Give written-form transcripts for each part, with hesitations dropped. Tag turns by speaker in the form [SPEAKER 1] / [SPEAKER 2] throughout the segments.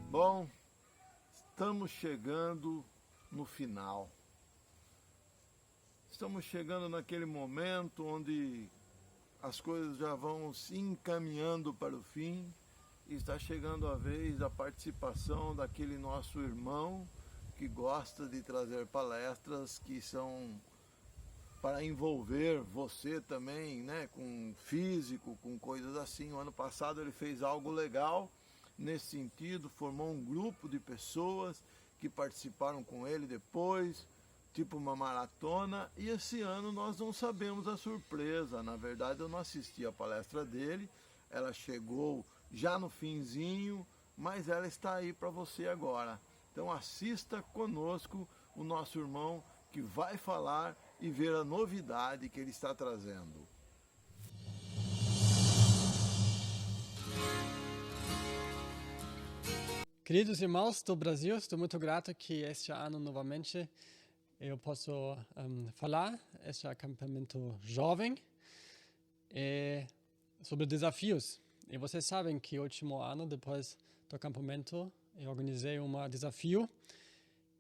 [SPEAKER 1] Bom, estamos chegando no final. Estamos chegando naquele momento onde as coisas já vão se encaminhando para o fim e está chegando a vez da participação daquele nosso irmão que gosta de trazer palestras que são para envolver você também, né, com físico, com coisas assim. O ano passado ele fez algo legal nesse sentido, formou um grupo de pessoas que participaram com ele depois, tipo uma maratona, e esse ano nós não sabemos a surpresa. Na verdade eu não assisti a palestra dele, ela chegou já no finzinho, mas ela está aí para você agora. Então assista conosco o nosso irmão que vai falar e ver a novidade que ele está trazendo.
[SPEAKER 2] Queridos irmãos do Brasil, estou muito grato que este ano novamente eu posso falar, este acampamento jovem, sobre desafios. E vocês sabem que o último ano, depois do acampamento, eu organizei um desafio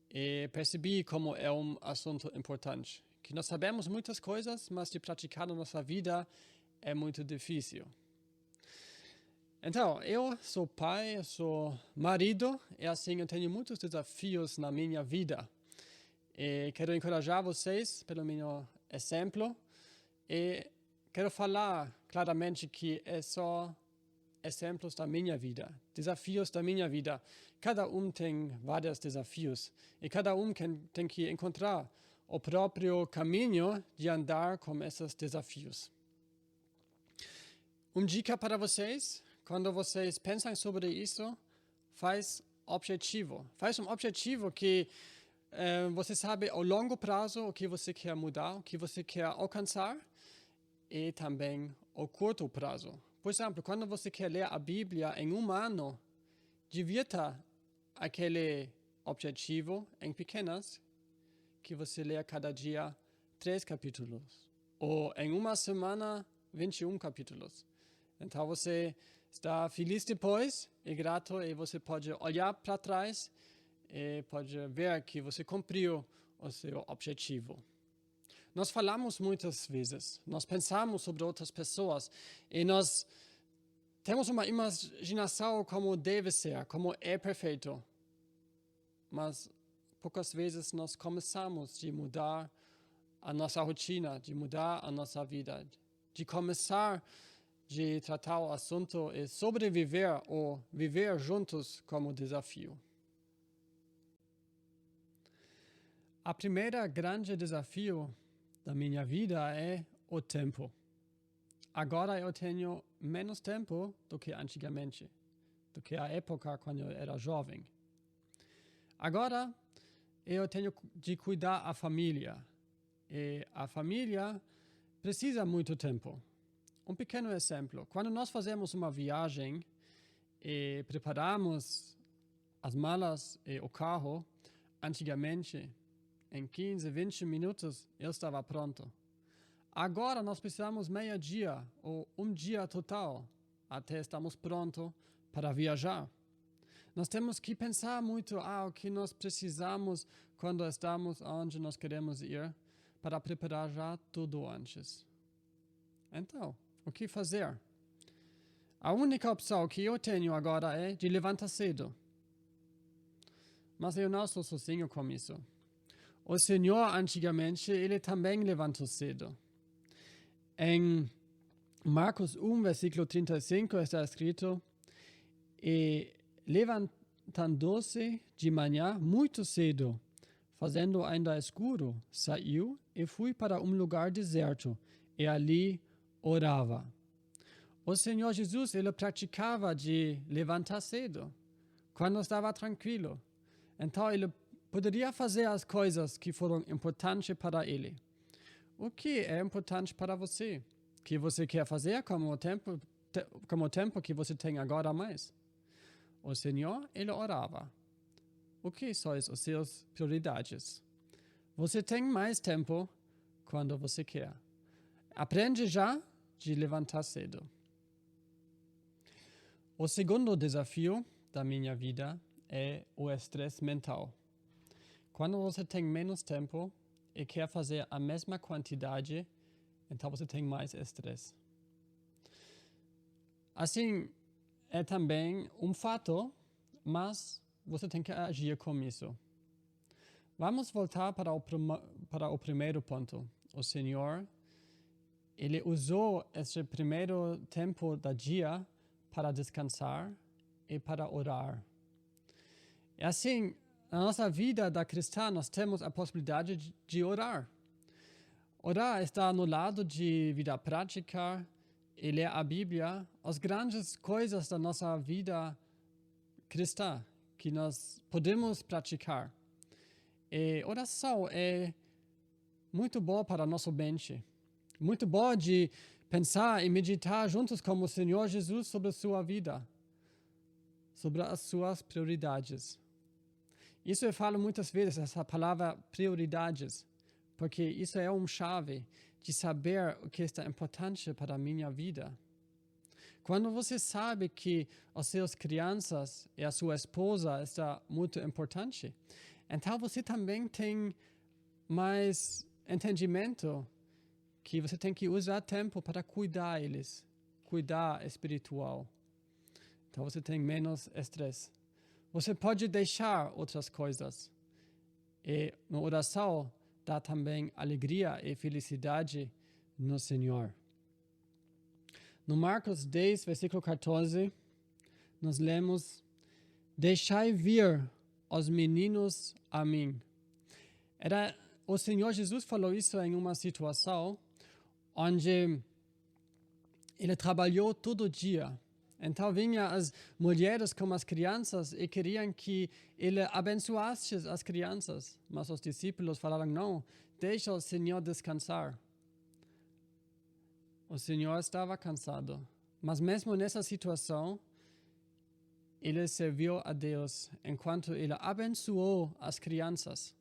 [SPEAKER 2] e percebi como é um assunto importante. Que nós sabemos muitas coisas, mas de praticar na nossa vida é muito difícil. Então, eu sou pai, eu sou marido, e assim eu tenho muitos desafios na minha vida. E quero encorajar vocês pelo meu exemplo e quero falar claramente que é só exemplos da minha vida, desafios da minha vida. Cada tem vários desafios e cada tem que encontrar o próprio caminho de andar com esses desafios. Dica para vocês: quando vocês pensam sobre isso, faz um objetivo que você sabe ao longo prazo o que você quer mudar, o que você quer alcançar, e também ao curto prazo. Por exemplo, quando você quer ler a Bíblia em um ano, divirta aquele objetivo em pequenas, que você lê cada dia 3 capítulos, ou em uma semana 21 capítulos. Então você está feliz depois e grato, e você pode olhar para trás e pode ver que você cumpriu o seu objetivo. Nós falamos muitas vezes, nós pensamos sobre outras pessoas e nós temos uma imaginação como deve ser, como é perfeito. Mas poucas vezes nós começamos de mudar a nossa rotina, de mudar a nossa vida, de começar de tratar o assunto e sobreviver ou viver juntos como desafio. A primeira grande desafio da minha vida é o tempo. Agora eu tenho menos tempo do que antigamente, do que a época quando eu era jovem. Agora eu tenho de cuidar da família, e a família precisa muito tempo. Pequeno exemplo: quando nós fazemos uma viagem e preparamos as malas e o carro, antigamente, em 15, 20 minutos, eu estava pronto. Agora nós precisamos meio dia ou dia total até estarmos prontos para viajar. Nós temos que pensar muito o que nós precisamos quando estamos onde nós queremos ir para preparar já tudo antes. Então, o que fazer? A única opção que eu tenho agora é de levantar cedo. Mas eu não sou sozinho com isso. O Senhor, antigamente, ele também levantou cedo. Em Marcos 1, versículo 35, está escrito: e levantando-se de manhã muito cedo, fazendo ainda escuro, saiu e foi para um lugar deserto, e ali orava. O Senhor Jesus, ele praticava de levantar cedo, quando estava tranquilo. Então ele poderia fazer as coisas que foram importantes para ele. O que é importante para você? O que você quer fazer como o tempo que você tem agora a mais? O Senhor, ele orava. O que são as suas prioridades? Você tem mais tempo quando você quer. Aprende já de levantar cedo. O segundo desafio da minha vida é o estresse mental. Quando você tem menos tempo e quer fazer a mesma quantidade, então você tem mais estresse. Assim, é também um fato, mas você tem que agir com isso. Vamos voltar para o primeiro ponto. O Senhor, Ele usou esse primeiro tempo do dia para descansar e para orar. E assim, na nossa vida da cristã, nós temos a possibilidade de orar. Orar está no lado de vida prática e ler a Bíblia, as grandes coisas da nossa vida cristã que nós podemos praticar. E oração é muito boa para nosso mente. Muito bom de pensar e meditar juntos com o Senhor Jesus sobre a sua vida, sobre as suas prioridades. Isso eu falo muitas vezes, essa palavra prioridades, porque isso é uma chave de saber o que está importante para a minha vida. Quando você sabe que as suas crianças e a sua esposa está muito importante, então você também tem mais entendimento que você tem que usar tempo para cuidar deles, cuidar espiritual. Então você tem menos estresse. Você pode deixar outras coisas. E na oração dá também alegria e felicidade no Senhor. No Marcos 10, versículo 14, nós lemos: Deixai vir os meninos a mim. O Senhor Jesus falou isso em uma situação onde ele trabalhou todo dia. Então vinham as mulheres com as crianças e queriam que ele abençoasse as crianças. Mas os discípulos falaram: não, deixa o Senhor descansar. O Senhor estava cansado. Mas mesmo nessa situação, ele serviu a Deus enquanto ele abençoou as crianças.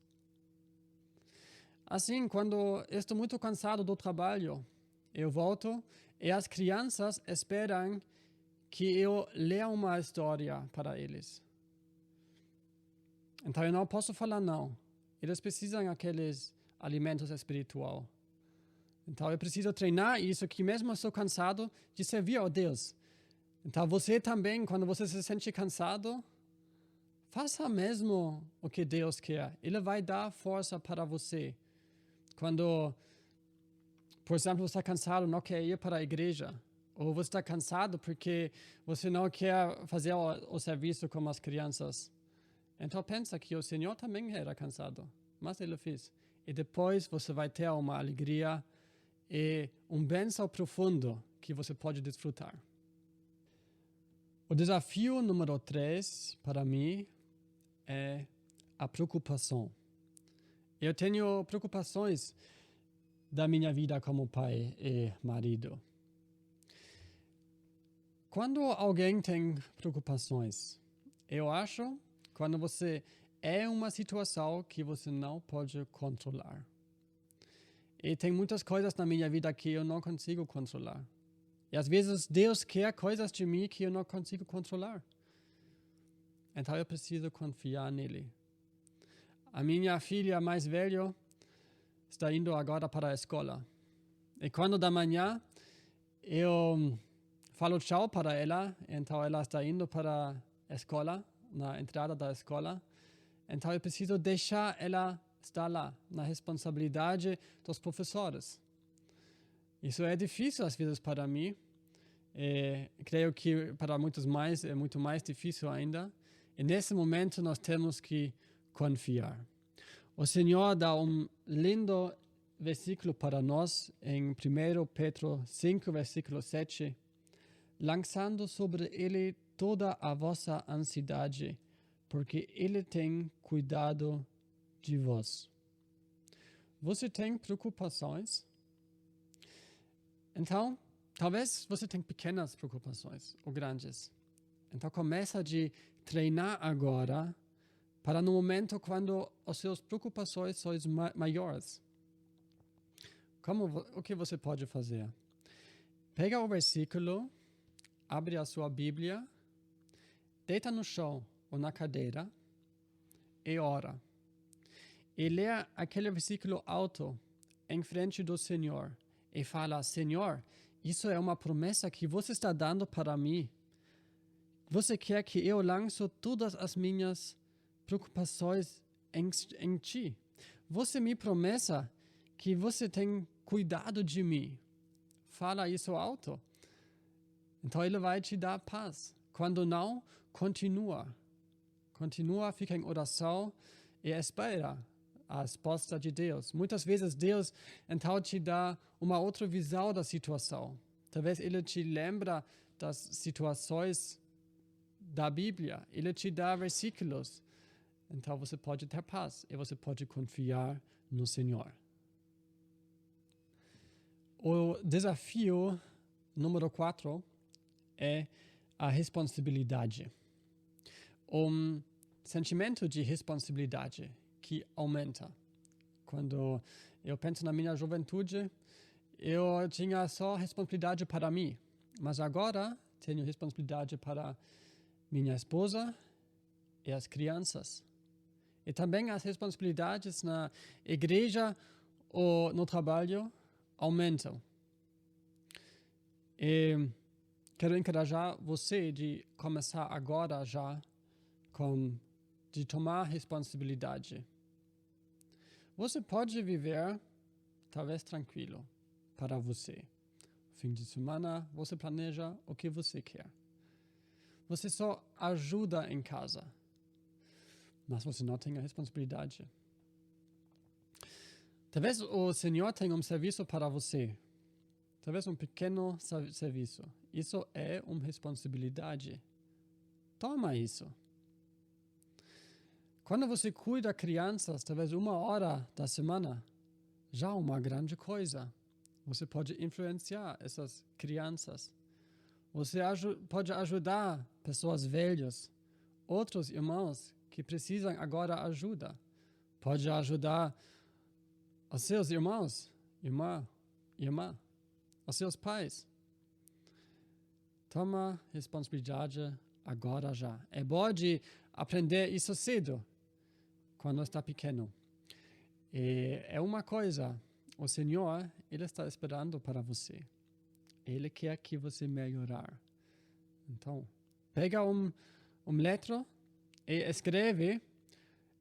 [SPEAKER 2] Assim, quando estou muito cansado do trabalho, eu volto e as crianças esperam que eu leia uma história para eles. Então eu não posso falar não. Eles precisam daqueles alimentos espirituais. Então eu preciso treinar isso que mesmo eu estou cansado de servir a Deus. Então você também, quando você se sente cansado, faça mesmo o que Deus quer. Ele vai dar força para você. Quando, por exemplo, você está cansado, não quer ir para a igreja, ou você está cansado porque você não quer fazer o serviço com as crianças. Então pensa que o Senhor também era cansado, mas Ele fez. E depois você vai ter uma alegria e bênção profundo que você pode desfrutar. O desafio número 3 para mim é a preocupação. Eu tenho preocupações da minha vida como pai e marido. Quando alguém tem preocupações, eu acho quando você é em uma situação que você não pode controlar. E tem muitas coisas na minha vida que eu não consigo controlar. E às vezes Deus quer coisas de mim que eu não consigo controlar. Então eu preciso confiar nele. A minha filha mais velha está indo agora para a escola. E quando da manhã eu falo tchau para ela, então ela está indo para a escola, na entrada da escola. Então eu preciso deixar ela estar lá, na responsabilidade dos professores. Isso é difícil às vezes para mim. Creio que para muitos mais é muito mais difícil ainda. E nesse momento nós temos que confiar. O Senhor dá lindo versículo para nós em 1 Pedro 5, versículo 7. Lançando sobre ele toda a vossa ansiedade, porque ele tem cuidado de vós. Você tem preocupações? Então, talvez você tenha pequenas preocupações ou grandes. Então começa de treinar agora para no momento quando as suas preocupações são maiores. O que você pode fazer? Pega o versículo, abre a sua Bíblia, deita no chão ou na cadeira e ora. E lê aquele versículo alto em frente do Senhor e fala: Senhor, isso é uma promessa que você está dando para mim. Você quer que eu lance todas as minhas preocupações em ti. Você me promessa que você tem cuidado de mim. Fala isso alto. Então ele vai te dar paz. Quando não, continua. Continua, fica em oração e espera a resposta de Deus. Muitas vezes Deus então te dá uma outra visão da situação. Talvez ele te lembra das situações da Bíblia. Ele te dá versículos. Então você pode ter paz e você pode confiar no Senhor. O desafio número 4 é a responsabilidade. Um sentimento de responsabilidade que aumenta. Quando eu penso na minha juventude, eu tinha só responsabilidade para mim, mas agora tenho responsabilidade para minha esposa e as crianças. E também as responsabilidades na igreja ou no trabalho aumentam. E quero encorajar você de começar agora já de tomar responsabilidade. Você pode viver talvez tranquilo para você. Fim de semana, você planeja o que você quer. Você só ajuda em casa, mas você não tem a responsabilidade. Talvez o Senhor tenha serviço para você. Talvez um pequeno serviço. Isso é uma responsabilidade. Toma isso. Quando você cuida de crianças, talvez 1 hora da semana, já é uma grande coisa. Você pode influenciar essas crianças. Você pode ajudar pessoas velhas, outros irmãos que precisam agora ajuda. Pode ajudar os seus irmãos, irmã, os seus pais. Toma responsabilidade agora já. É bom de aprender isso cedo, quando está pequeno. E é uma coisa, o Senhor, Ele está esperando para você. Ele quer que você melhorar. Então, pega um letra e escreve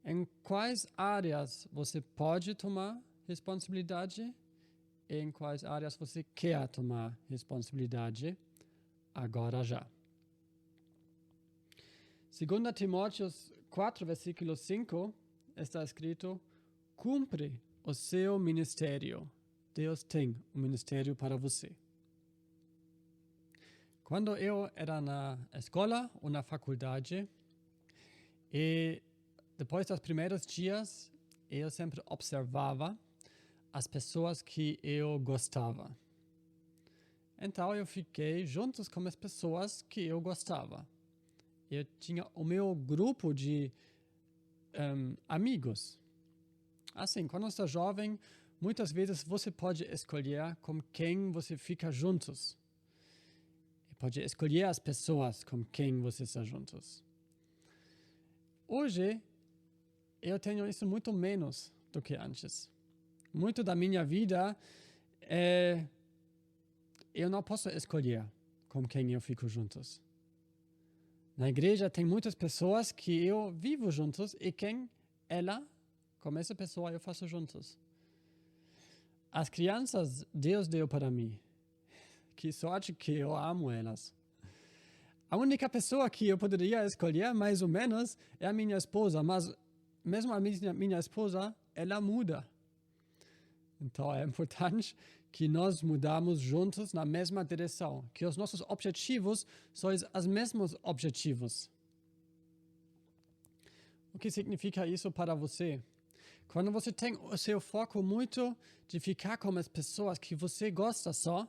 [SPEAKER 2] em quais áreas você pode tomar responsabilidade e em quais áreas você quer tomar responsabilidade agora já. 2 Timóteo 4, versículo 5, está escrito: cumpre o seu ministério. Deus tem um ministério para você. Quando eu era na escola ou na faculdade, e depois dos primeiros dias, eu sempre observava as pessoas que eu gostava. Então eu fiquei juntos com as pessoas que eu gostava. Eu tinha o meu grupo de amigos. Assim, quando você é jovem, muitas vezes você pode escolher com quem você fica juntos. Pode escolher as pessoas com quem você está juntos. Hoje, eu tenho isso muito menos do que antes. Muito da minha vida, eu não posso escolher com quem eu fico juntos. Na igreja tem muitas pessoas que eu vivo juntos e com essa pessoa eu faço juntos. As crianças, Deus deu para mim. Que sorte que eu amo elas. A única pessoa que eu poderia escolher, mais ou menos, é a minha esposa. Mas mesmo a minha esposa, ela muda. Então é importante que nós mudamos juntos na mesma direção. Que os nossos objetivos são os mesmos objetivos. O que significa isso para você? Quando você tem o seu foco muito de ficar com as pessoas que você gosta só,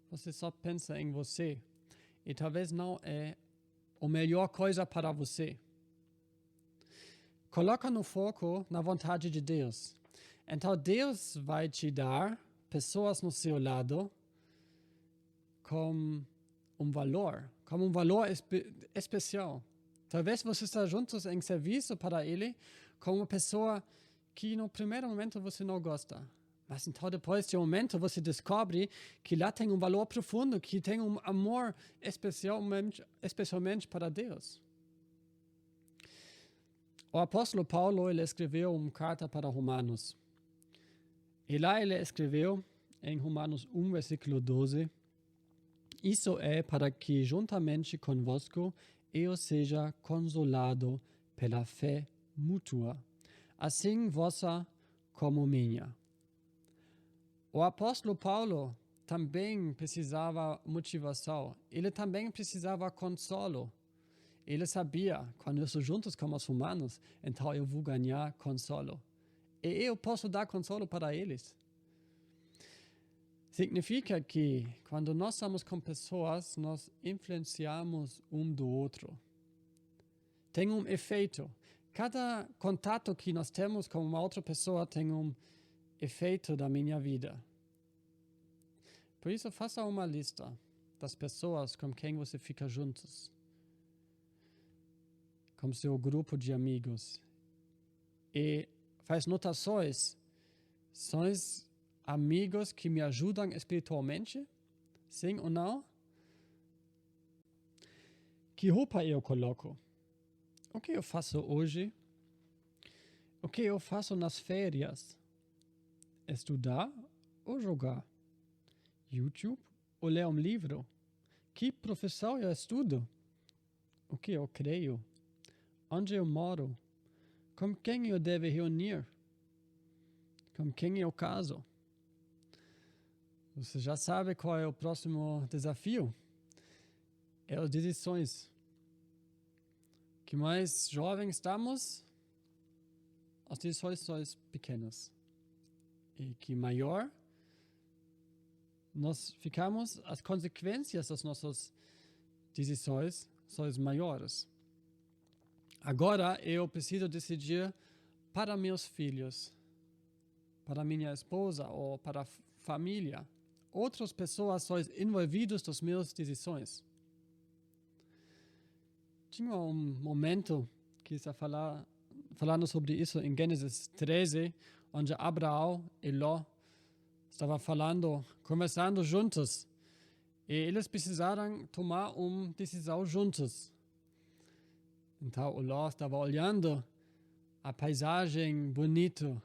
[SPEAKER 2] você só pensa em você. E talvez não é a melhor coisa para você. Coloca no foco na vontade de Deus. Então Deus vai te dar pessoas no seu lado como valor especial. Talvez você está juntos em serviço para ele como uma pessoa que no primeiro momento você não gosta. Mas então depois de um momento você descobre que lá tem valor profundo, que tem amor especialmente para Deus. O apóstolo Paulo, ele escreveu uma carta para Romanos. E lá ele escreveu em Romanos 1, versículo 12, isso é para que juntamente convosco eu seja consolado pela fé mútua, assim vossa como minha. O apóstolo Paulo também precisava motivação, ele também precisava consolo. Ele sabia, quando eu estou juntos com os romanos, então eu vou ganhar consolo. E eu posso dar consolo para eles. Significa que quando nós estamos com pessoas, nós influenciamos um do outro. Tem um efeito. Cada contato que nós temos com uma outra pessoa tem um efeito da minha vida. Por isso, faça uma lista das pessoas com quem você fica juntos. Com seu grupo de amigos. E faz notações. São amigos que me ajudam espiritualmente? Sim ou não? Que roupa eu coloco? O que eu faço hoje? O que eu faço nas férias? Estudar ou jogar? YouTube ou ler um livro? Que profissão eu estudo? O que eu creio? Onde eu moro? Com quem eu devo reunir? Com quem eu caso? Você já sabe qual é o próximo desafio? É as decisões. Que mais jovens estamos, as decisões são pequenas. E que maior nós ficamos, as consequências das nossas decisões são maiores. Agora eu preciso decidir para meus filhos, para minha esposa ou para a família. Outras pessoas são envolvidas nas minhas decisões. Tinha um momento que está falando sobre isso em Gênesis 13, onde Abraão e Ló estavam conversando juntos. E eles precisaram tomar uma decisão juntos. Então o Ló estava olhando a paisagem bonita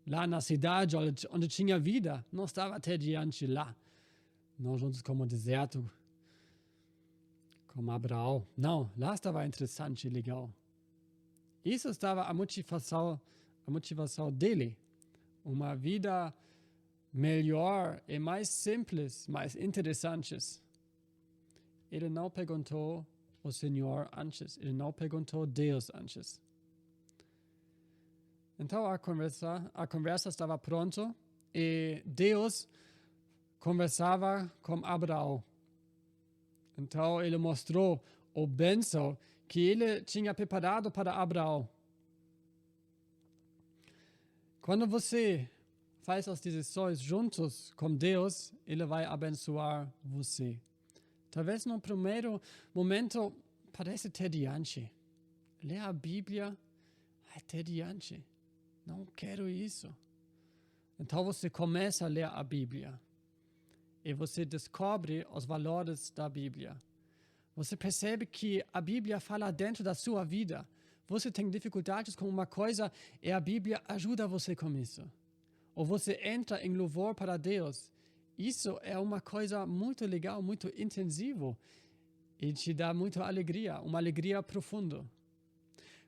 [SPEAKER 2] lá na cidade onde tinha vida. Não estava até diante lá. Não juntos como deserto, como Abraão. Não, lá estava interessante e legal. Isso estava a motivação dele. Uma vida melhor e mais simples, mais interessante. Ele não perguntou o Senhor antes. Ele não perguntou Deus antes. Então a conversa estava pronta e Deus conversava com Abraão. Então ele mostrou o bênção que ele tinha preparado para Abraão. Quando você faz as decisões juntos com Deus, ele vai abençoar você. Talvez no primeiro momento parece tediante. Ler a Bíblia é tediante. Não quero isso. Então você começa a ler a Bíblia. E você descobre os valores da Bíblia. Você percebe que a Bíblia fala dentro da sua vida. Você tem dificuldades com uma coisa e a Bíblia ajuda você com isso. Ou você entra em louvor para Deus. Isso é uma coisa muito legal, muito intensiva. E te dá muita alegria, uma alegria profunda.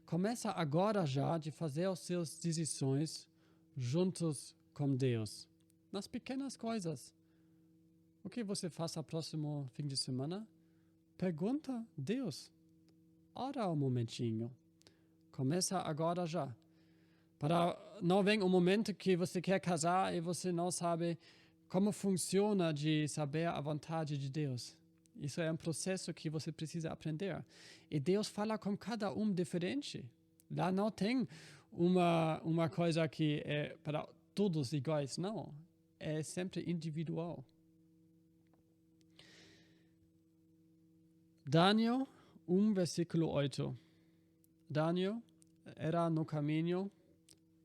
[SPEAKER 2] Começa agora já de fazer as suas decisões juntos com Deus. Nas pequenas coisas. O que você faz no próximo fim de semana? Pergunta a Deus. Ora um momentinho. Começa agora já. Para não vem um momento que você quer casar e você não sabe como funciona de saber a vontade de Deus. Isso é um processo que você precisa aprender. E Deus fala com cada um diferente. Lá não tem uma coisa que é para todos iguais, não. É sempre individual. Daniel, versículo 8. Daniel era no caminho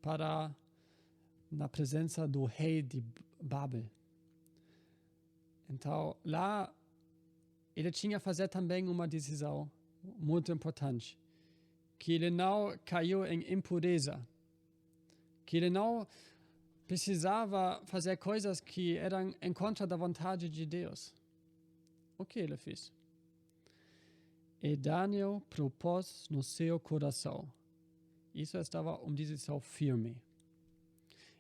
[SPEAKER 2] para na presença do rei de Babel. Então, lá, ele tinha que fazer também uma decisão muito importante. Que ele não caiu em impureza. Que ele não precisava fazer coisas que eram em contra da vontade de Deus. O que ele fez? E Daniel propôs no seu coração. Isso estava uma decisão firme.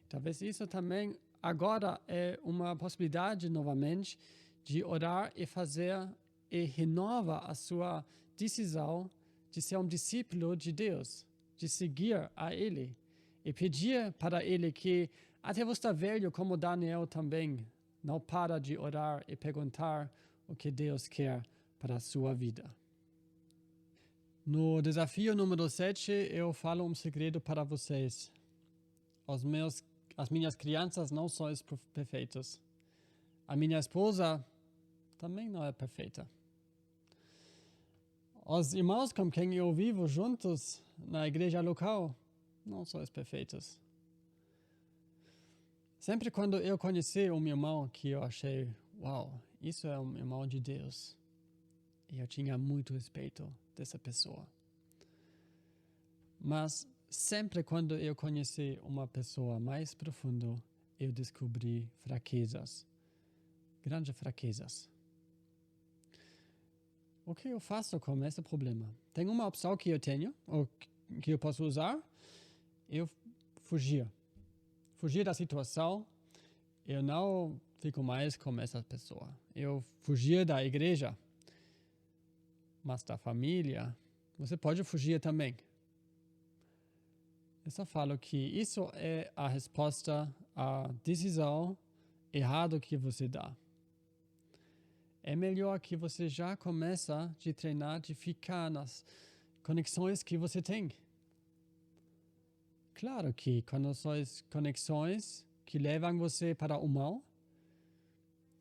[SPEAKER 2] Talvez isso também agora é uma possibilidade novamente de orar e fazer e renova a sua decisão de ser um discípulo de Deus, de seguir a Ele e pedir para Ele que até você está velho como Daniel também não para de orar e perguntar o que Deus quer para a sua vida. No desafio número 7, eu falo um segredo para vocês. As minhas crianças não são perfeitas. A minha esposa também não é perfeita. Os irmãos com quem eu vivo juntos na igreja local não são perfeitos. Sempre quando eu conheci um irmão que eu achei, uau, isso é um irmão de Deus. E eu tinha muito respeito dessa pessoa. Mas sempre quando eu conheci uma pessoa mais profundo, eu descobri fraquezas, grandes fraquezas. O que eu faço com esse problema? Tem uma opção que eu tenho, ou que eu posso usar, eu fugir da situação, eu não fico mais com essa pessoa. Eu fugir da igreja, mas da família, você pode fugir também. Eu só falo que isso é a resposta à decisão errada que você dá. É melhor que você já comece a treinar, de ficar nas conexões que você tem. Claro que quando são as conexões que levam você para o mal,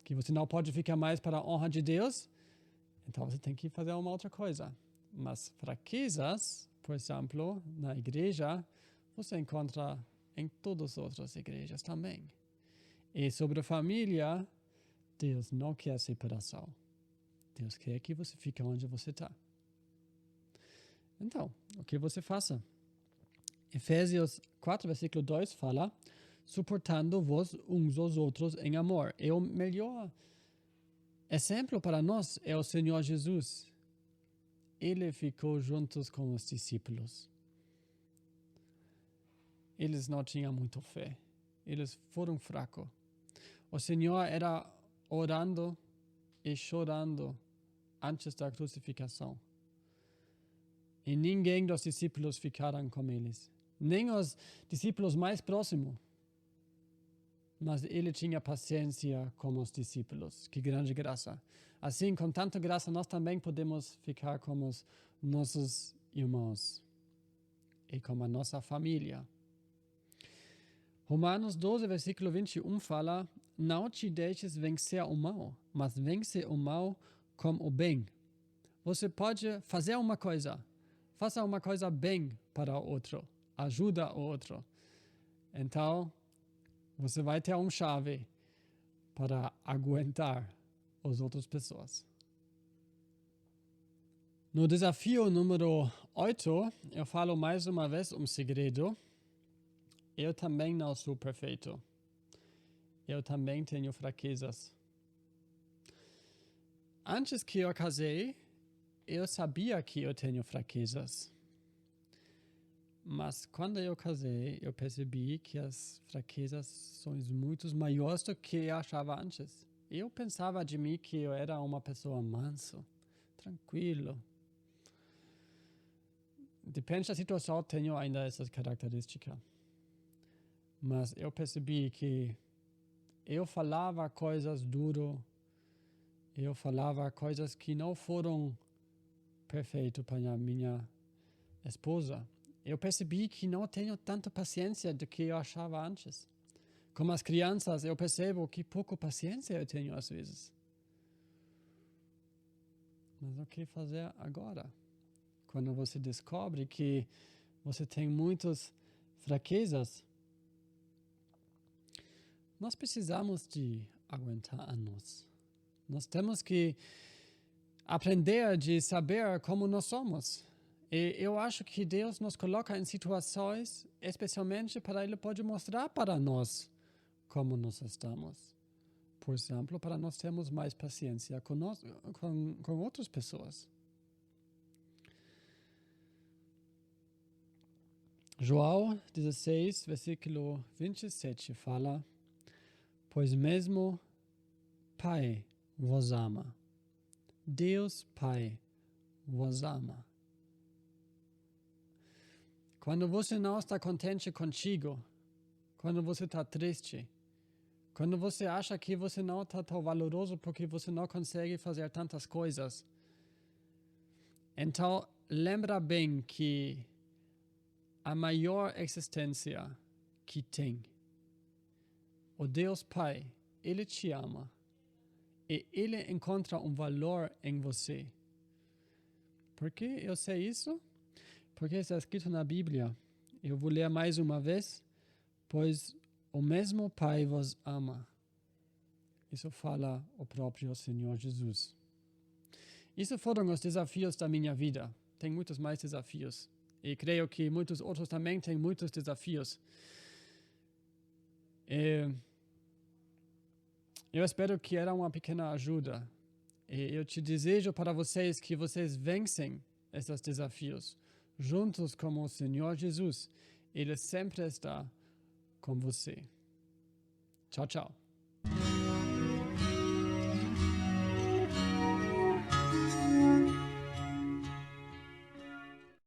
[SPEAKER 2] que você não pode ficar mais para a honra de Deus, então você tem que fazer uma outra coisa. Mas fraquezas, por exemplo, na igreja, você encontra em todas as outras igrejas também. E sobre a família, Deus não quer separação. Deus quer que você fique onde você está. Então, o que você faça? Efésios 4, versículo 2 fala: suportando-vos uns aos outros em amor. E o melhor exemplo para nós é o Senhor Jesus. Ele ficou juntos com os discípulos. Eles não tinham muita fé. Eles foram fracos. O Senhor era orando e chorando antes da crucificação. E ninguém dos discípulos ficaram com eles. Nem os discípulos mais próximos. Mas ele tinha paciência com os discípulos. Que grande graça. Assim, com tanta graça, nós também podemos ficar com os nossos irmãos. E com a nossa família. Romanos 12, versículo 21 fala: não te deixes vencer o mal, mas vence o mal com o bem. Você pode fazer uma coisa. Faça uma coisa bem para o outro. Ajuda o outro. Então, você vai ter uma chave para aguentar as outras pessoas. No desafio número 8, eu falo mais uma vez um segredo. Eu também não sou perfeito. Eu também tenho fraquezas. Antes que eu casei, eu sabia que eu tenho fraquezas. Mas quando eu casei, eu percebi que as fraquezas são muito maiores do que eu achava antes. Eu pensava de mim que eu era uma pessoa mansa, tranquilo. Depende da situação, tenho ainda essas características. Mas eu percebi que eu falava coisas duras, eu falava coisas que não foram perfeitas para a minha esposa. Eu percebi que não tenho tanta paciência do que eu achava antes. Como as crianças, eu percebo que pouca paciência eu tenho às vezes. Mas o que fazer agora? Quando você descobre que você tem muitas fraquezas, nós precisamos de aguentar a nós. Nós temos que aprender de saber como nós somos. E eu acho que Deus nos coloca em situações, especialmente para Ele pode mostrar para nós como nós estamos. Por exemplo, para nós termos mais paciência com outras pessoas. João 16, versículo 27 fala: pois mesmo Pai vos ama. Deus Pai vos ama. Quando você não está contente contigo, quando você está triste, quando você acha que você não está tão valoroso porque você não consegue fazer tantas coisas, então lembra bem que a maior existência que tem, o Deus Pai, Ele te ama e Ele encontra um valor em você. Por que eu sei isso? Porque está escrito na Bíblia. Eu vou ler mais uma vez. Pois o mesmo Pai vos ama. Isso fala o próprio Senhor Jesus. Isso foram os desafios da minha vida. Tem muitos mais desafios. E creio que muitos outros também têm muitos desafios. Eu espero que era uma pequena ajuda. E eu te desejo para vocês que vocês vencem esses desafios. Juntos com o Senhor Jesus. Ele sempre está com você. Tchau, tchau.